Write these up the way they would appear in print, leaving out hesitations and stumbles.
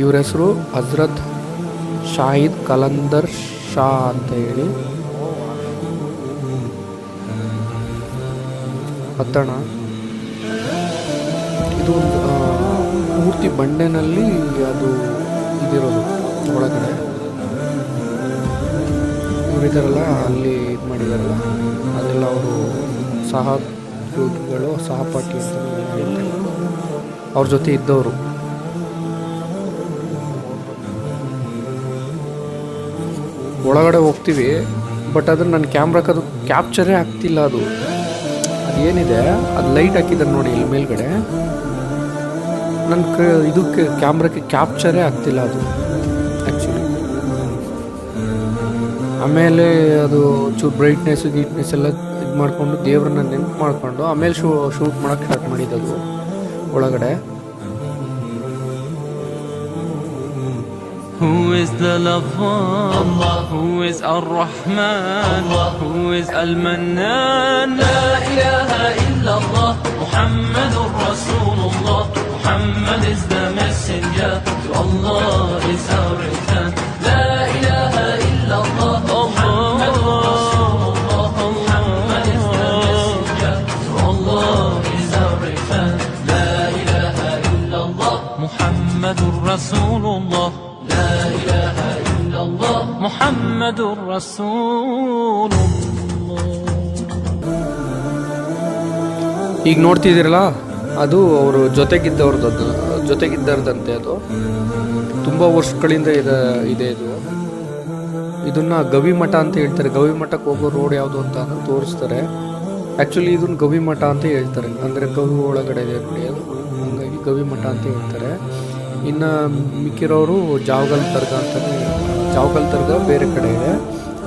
ಇವ್ರ ಹೆಸರು ಹಜರತ್ ಶಾಹಿದ್ ಕಲಂದರ್ ಶಾ ಅಂತ ಹೇಳಿ. ಹತ್ತಣ ಇದು ಪೂರ್ತಿ ಬಂಡೆನಲ್ಲಿ ಅದು ಇದಿರೋದು ಒಳಗಡೆ. ಇವರಿದಾರಲ್ಲ ಅಲ್ಲಿ ಇದು ಮಾಡಿದಾರಲ್ಲ ಅದೆಲ್ಲ ಅವರು ಸಹೋದ್ಯೋಗಿಗಳು, ಸಹಪಾಠಿ ಅಂತ ಹೇಳ್ತಾರೆ, ಅವ್ರ ಜೊತೆ ಇದ್ದವರು. ಒಳಗಡೆ ಹೋಗ್ತೀವಿ, ಬಟ್ ಅದನ್ನು ನನ್ನ ಕ್ಯಾಮ್ರಾಕ್ಕೆ ಅದು ಕ್ಯಾಪ್ಚರೇ ಆಗ್ತಿಲ್ಲ. ಅದು ಏನಿದೆ ಅದು ಲೈಟ್ ಹಾಕಿದ್ದಾರೆ ನೋಡಿ ಇಲ್ಲಿ ಮೇಲ್ಗಡೆ, ನನ್ನ ಇದಕ್ಕೆ ಕ್ಯಾಮ್ರಾಕ್ಕೆ ಕ್ಯಾಪ್ಚರೇ ಆಗ್ತಿಲ್ಲ ಅದು ಆ್ಯಕ್ಚುಲಿ. ಆಮೇಲೆ ಅದು ಚೂರು ಗೀಟ್ನೆಸ್ ಎಲ್ಲ ಇದು ಮಾಡಿಕೊಂಡು ದೇವ್ರನ್ನ ನೆನಪು ಮಾಡಿಕೊಂಡು ಆಮೇಲೆ ಶೂಟ್ ಮಾಡೋಕ್ಕೆ ಸ್ಟಾರ್ಟ್ ಮಾಡಿದ್ದದು ಒಳಗಡೆ. Who is the lover? Allah. Who is Ar-Rahman? Allah. Who is Al-Mannan? La ilaha illallah. Muhammadur Rasulullah. Muhammad is the messenger. To Allah is our return. La ilaha illallah. Muhammadur Rasulullah. Muhammad is the messenger. To Allah is our return. La ilaha illallah. Muhammadur Rasulullah. لا إله إلا الله محمد رسول الله. ಈಗ ನೋಡ್ತಿದ್ದೀರಲ್ಲ ಅದು ಅವರು ಜೊತೆಗಿದ್ದಾರ್ದಂತೆ. ಅದು ತುಂಬ ವರ್ಷಗಳಿಂದ ಇದೆ ಇದು. ಇದನ್ನ ಗವಿಮಠ ಅಂತ ಹೇಳ್ತಾರೆ. ಗವಿಮಠಕ್ಕೆ ಹೋಗೋ ರೋಡ್ ಯಾವುದು ಅಂತ ತೋರಿಸ್ತಾರೆ. ಆ್ಯಕ್ಚುಲಿ ಇದನ್ನ ಗವಿಮಠ ಅಂತ ಹೇಳ್ತಾರೆ, ಅಂದರೆ ಗವಿ ಒಳಗಡೆ ಇದೆ ನೋಡಿ ಅದು, ಹಾಗಾಗಿ ಗವಿಮಠ ಅಂತ ಹೇಳ್ತಾರೆ. ಇನ್ನು ಮಿಕ್ಕಿರೋರು ಜಾವಗಲ್ ದರ್ಗಾ ಅಂತಲೇ, ಜಾವಗಲ್ ದರ್ಗಾ ಬೇರೆ ಕಡೆ ಇದೆ,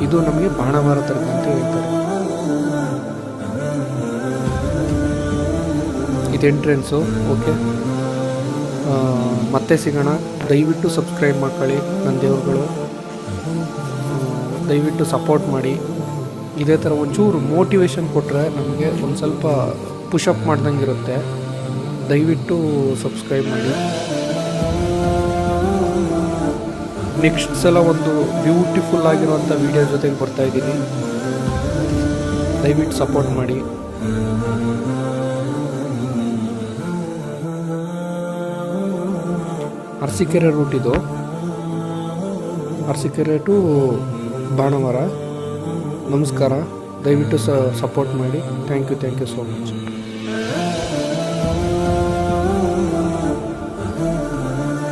ಇದು ನಮಗೆ ಬಾಣವಾರ ದರ್ಗಾ ಅಂತ ಹೇಳ್ತಾರೆ. ಇದು ಎಂಟ್ರೆನ್ಸು. ಓಕೆ, ಮತ್ತೆ ಸಿಗೋಣ. ದಯವಿಟ್ಟು ಸಬ್ಸ್ಕ್ರೈಬ್ ಮಾಡ್ಕೊಳ್ಳಿ ನನ್ನ ದೇವ್ರುಗಳು, ದಯವಿಟ್ಟು ಸಪೋರ್ಟ್ ಮಾಡಿ. ಇದೇ ಥರ ಒಂಚೂರು ಮೋಟಿವೇಶನ್ ಕೊಟ್ಟರೆ ನಮಗೆ ಒಂದು ಸ್ವಲ್ಪ ಪುಷಪ್ ಮಾಡ್ದಂಗೆ ಇರುತ್ತೆ. ದಯವಿಟ್ಟು ಸಬ್ಸ್ಕ್ರೈಬ್ ಮಾಡಿ. ನೆಕ್ಸ್ಟ್ ಸಲ ಒಂದು ಬ್ಯೂಟಿಫುಲ್ ಆಗಿರುವಂಥ ವಿಡಿಯೋ ಜೊತೆಗೆ ಬರ್ತಾಯಿದ್ದೀನಿ. ದಯವಿಟ್ಟು ಸಪೋರ್ಟ್ ಮಾಡಿ. ಅರಸೀಕೆರೆ ರೂಟ್ ಇದು, ಅರಸೀಕೆರೆ ಟು ಬಾಣವಾರ. ನಮಸ್ಕಾರ, ದಯವಿಟ್ಟು ಸಪೋರ್ಟ್ ಮಾಡಿ. Thank you so much.